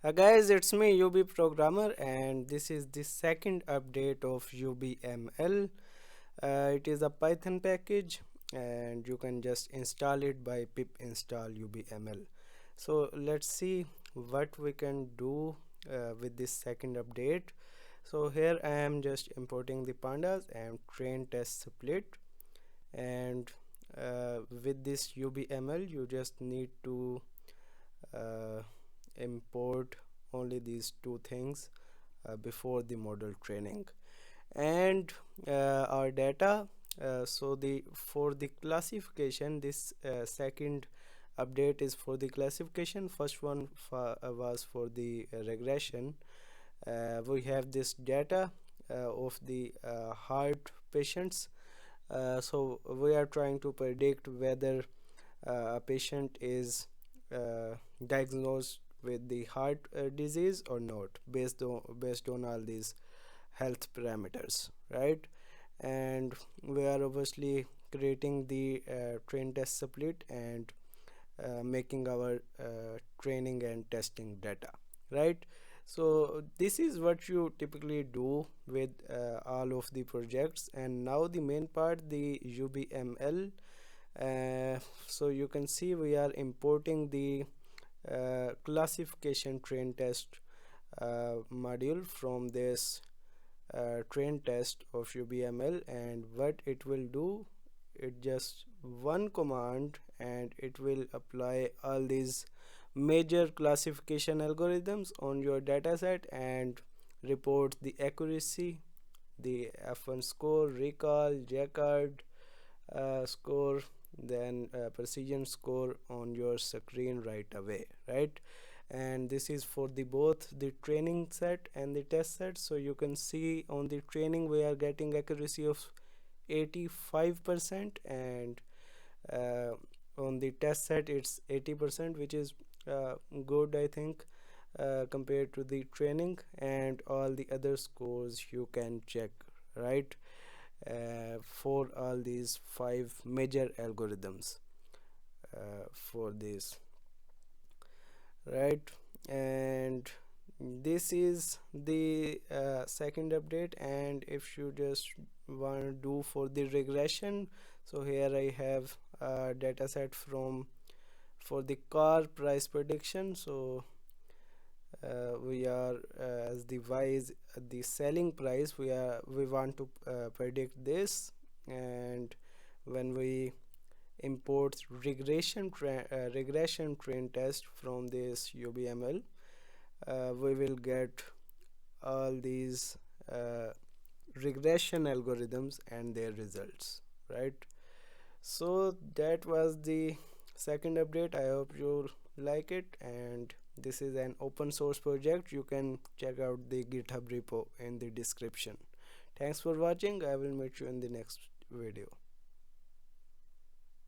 Guys, it's me UB programmer, and this is the second update of ubml. It is a Python package, and you can just install it by pip install ubml. So let's see what we can do with this second update. So here I am just importing the pandas and train test split, and with this ubml you just need to uh, import only these two things before the model training and our data. So the for the classification, this second update is for the classification. First one was for the regression. We have this data of the heart patients. So we are trying to predict whether a patient is diagnosed with the heart disease or not, based on all these health parameters, right? And we are obviously creating the train test split and making our training and testing data, right? So this is what you typically do with all of the projects. And now the main part, the ubml. So you can see we are importing the classification train test module from this train test of ubml. And what it will do, it just one command and it will apply all these major classification algorithms on your dataset and report the accuracy, the f1 score, recall, jacquard score, then precision score on your screen right away, right? And this is for the both the training set and the test set. So you can see on the training we are getting accuracy of 85%, and uh, on the test set it's 80%, which is good, I think, compared to the training. And all the other scores you can check, right? For all these five major algorithms for this, right? And this is the second update. And if you just want to do for the regression, so here I have a data set from for the car price prediction. So we are as the y is the selling price, we want to predict this. And when we import regression train test from this ubml, we will get all these regression algorithms and their results, right? So that was the second update. I hope you like it, and this is an open source project. You can check out the github repo in the description. Thanks for watching. I will meet you in the next video.